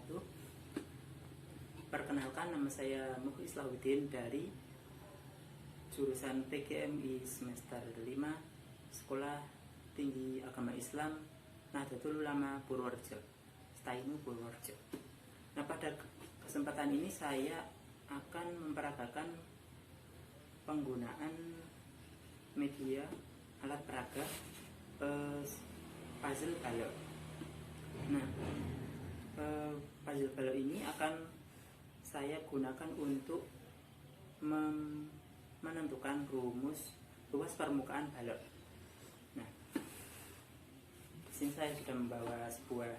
wabarakatuh. Perkenalkan, nama saya Mukhlis Islahuddin dari jurusan PGMI semester 5 Sekolah Tinggi Agama Islam Nahdlatul Ulama Purworejo, STAINU Purworejo. Nah, pada kesempatan ini saya akan memperagakan penggunaan media alat peraga puzzle balok. Nah, puzzle balok ini akan saya gunakan untuk menentukan rumus luas permukaan balok. Nah, di sini saya sudah membawa sebuah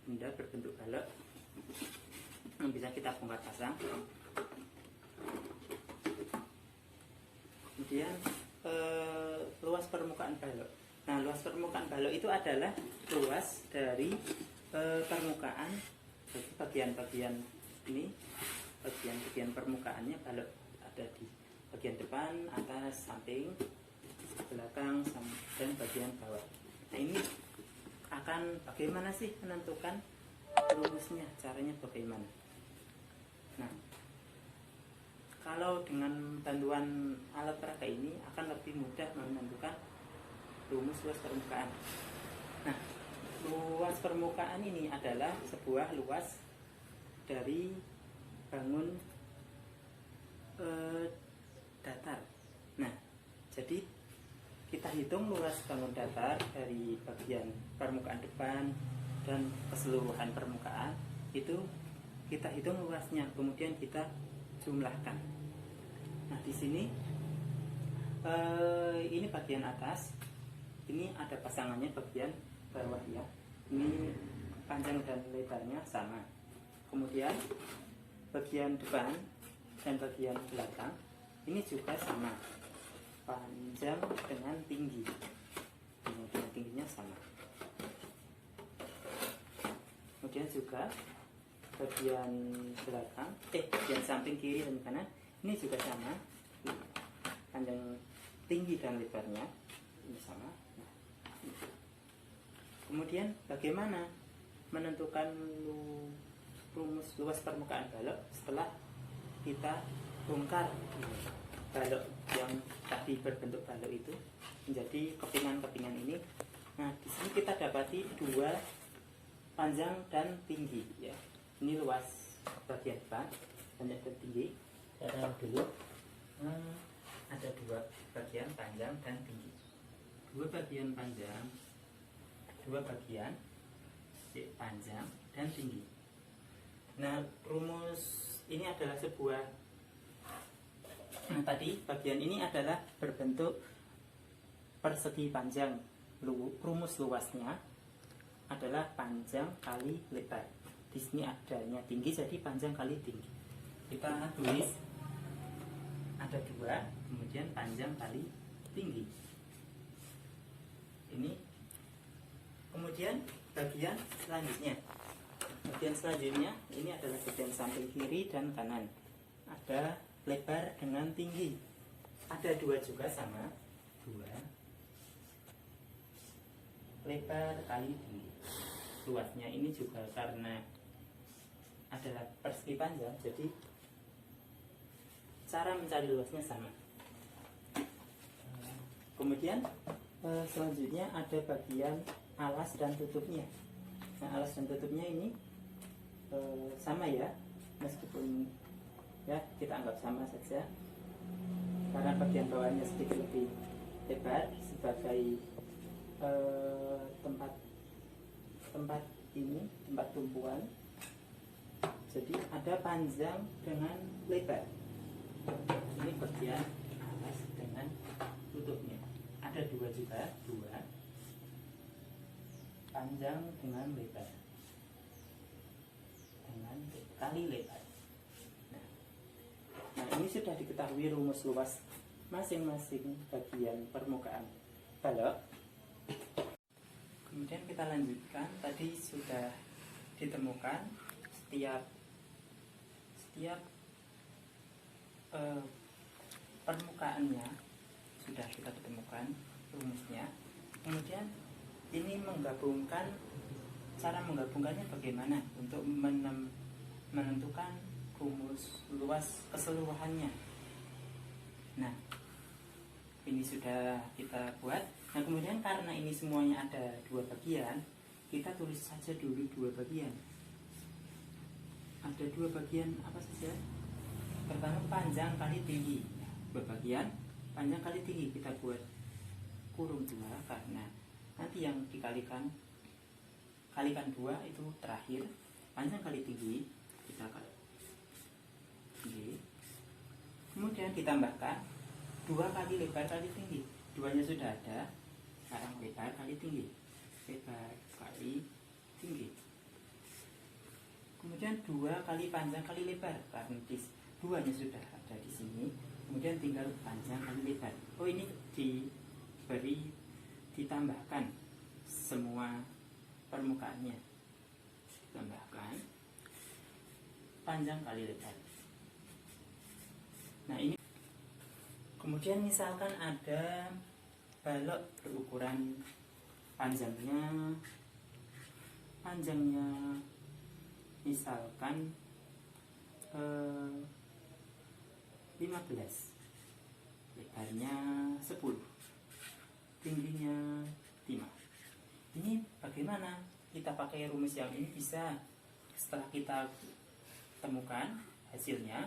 benda berbentuk balok yang bisa kita bongkar pasang. Kemudian luas permukaan balok. Nah, luas permukaan balok itu adalah luas dari permukaan, jadi bagian-bagian ini, bagian-bagian permukaannya balok ada di bagian depan, atas, samping, belakang, dan bagian bawah. Nah, ini akan bagaimana sih menentukan rumusnya, caranya bagaimana? Nah, kalau dengan bantuan alat peraga ini akan lebih mudah menentukan rumus luas permukaan. Nah, luas permukaan ini adalah sebuah luas dari bangun datar. Nah, jadi kita hitung luas bangun datar dari bagian permukaan depan dan keseluruhan permukaan, itu kita hitung luasnya, kemudian kita jumlahkan. Nah, di sini ini bagian atas, ini ada pasangannya bagian bawah ya. Ini panjang dan lebarnya sama. Kemudian bagian depan dan bagian belakang ini juga sama, panjang dengan tinggi. Kemudian tingginya sama. Kemudian juga bagian belakang, bagian samping kiri dan kanan ini juga sama, panjang, tinggi dan lebarnya ini sama. Kemudian bagaimana menentukan rumus luas permukaan balok setelah kita bongkar balok yang tadi berbentuk balok itu menjadi kepingan-kepingan ini. Nah, di sini kita dapati dua, panjang dan tinggi ya. Ini luas bagian depan, panjang dan tinggi. Saya taruh dulu. Ada dua bagian, panjang dan tinggi. Dua bagian panjang, dua bagian panjang dan tinggi. Nah, rumus ini adalah sebuah, tadi bagian ini adalah berbentuk persegi panjang. Rumus luasnya adalah panjang kali lebar. Di sini adanya tinggi, jadi panjang kali tinggi. Kita tulis ada dua, kemudian panjang kali tinggi. Ini. Kemudian bagian selanjutnya. Bagian selanjutnya ini adalah bagian samping kiri dan kanan. Ada lebar dengan tinggi. Ada dua juga sama. Dua. Lebar kali tinggi. Luasnya ini juga karena adalah persegi panjang, jadi cara mencari luasnya sama. Kemudian selanjutnya ada bagian alas dan tutupnya. Nah, alas dan tutupnya ini sama ya, meskipun ya kita anggap sama saja, karena bagian bawahnya sedikit lebih lebar sebagai tempat ini, tempat tumpuan. Jadi ada panjang dengan lebar. Ini bagian alas dengan tutupnya. Ada dua juga, dua, panjang dengan lebar, dengan kali lebar. Nah, ini sudah diketahui rumus luas masing-masing bagian permukaan balok. Kemudian kita lanjutkan, tadi sudah ditemukan setiap permukaannya sudah kita temukan rumusnya. Kemudian ini menggabungkan cara menggabungkannya bagaimana untuk menentukan rumus luas keseluruhannya. Nah, ini sudah kita buat. Nah, kemudian karena ini semuanya ada dua bagian, kita tulis saja dulu dua bagian. Ada dua bagian apa saja? Pertama, panjang kali tinggi. Dua bagian, panjang kali tinggi. Kita buat kurung 2 karena nanti yang kalikan 2 itu terakhir. Panjang kali tinggi, kita tinggi. Kemudian ditambahkan 2 kali lebar kali tinggi. 2-nya sudah ada. Sekarang lebar kali tinggi. Lebar kali tinggi. Kemudian 2 kali panjang kali lebar, karena 2-nya sudah ada di sini. Kemudian tinggal panjang kali lebar. Oh, ini ditambahkan semua permukaannya. Tambahkan panjang kali lebar. Nah, ini kemudian misalkan ada balok berukuran panjangnya misalkan 15, lebarnya 10, tingginya 5. Ini bagaimana kita pakai rumus yang ini? Bisa setelah kita temukan hasilnya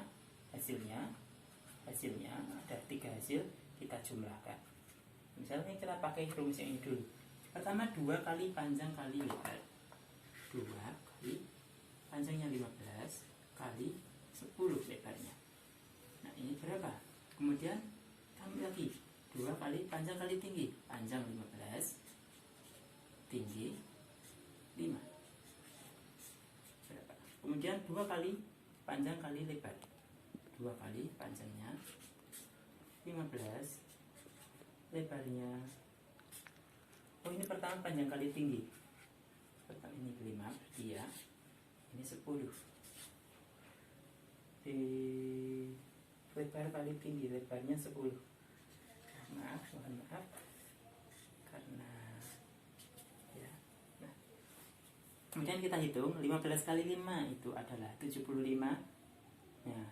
ada 3 hasil, kita jumlahkan. Misalnya kita pakai rumus yang ini dulu. Pertama, 2 kali panjang kali lebar. 2 kali panjangnya 15 kali 10 lebarnya. Nah, ini berapa? Kemudian ambil lagi 2 kali panjang kali tinggi. Panjang 15, tinggi 5. Berapa? Kemudian 2 kali panjang kali lebar. 2 kali panjangnya 15, lebarnya. Oh, ini pertama panjang kali tinggi. Pertama ini 5, berarti ya. Ini 10. Di lebar kali tinggi, lebarnya 10. Mohon maaf. Karena ya. Nah. Kemudian kita hitung 15 kali 5 itu adalah 75. Nah,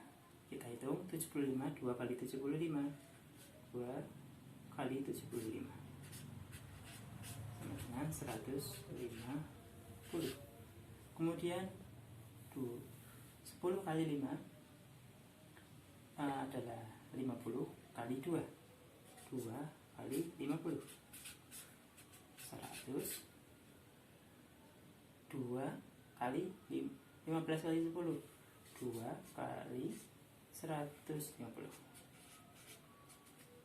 kita hitung 75, 2 kali 75, 2 kali 75 sama dengan 150. Kemudian 10 kali 5 adalah 50 kali 2, 2 kali 50, 100. 2 kali 15 kali 10, 2 kali 150,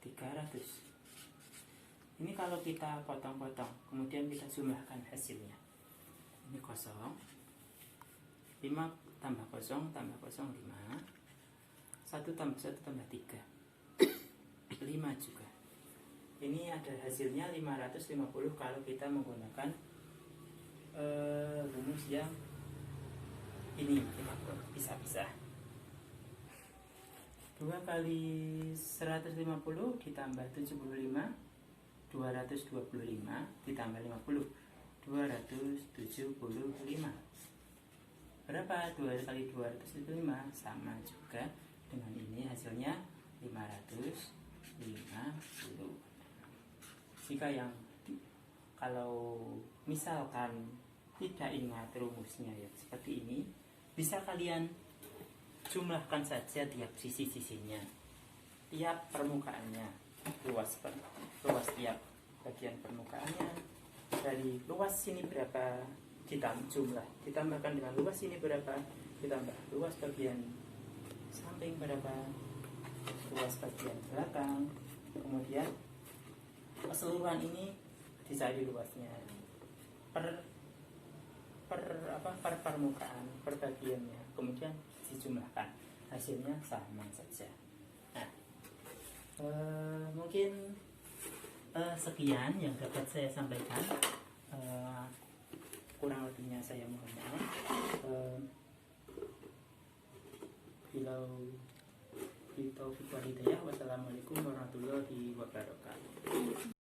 300. Ini kalau kita potong-potong, kemudian kita jumlahkan hasilnya. Ini kosong, 5 tambah kosong tambah kosong 5, 1 tambah 1 tambah 3, 5 juga. Ini ada hasilnya 550 kalau kita menggunakan rumus yang ini, pisah-pisah. 2 kali 150 ditambah 75, 225 ditambah 50, 275. Berapa? 2 kali 275 sama juga dengan ini, hasilnya 550. Jika yang kalau misalkan tidak ingat rumusnya ya seperti ini, bisa kalian jumlahkan saja tiap sisi-sisinya, tiap permukaannya, luas tiap bagian permukaannya. Dari luas sini berapa ditambahkan dengan luas sini berapa, ditambah luas bagian samping berapa, luas bagian belakang, kemudian keseluruhan ini dicari luasnya per permukaan, per bagiannya, kemudian dijumlahkan, hasilnya sama saja. Nah, mungkin sekian yang dapat saya sampaikan. Kurang lebihnya saya mohon maaf. Wassalamualaikum warahmatullahi wabarakatuh.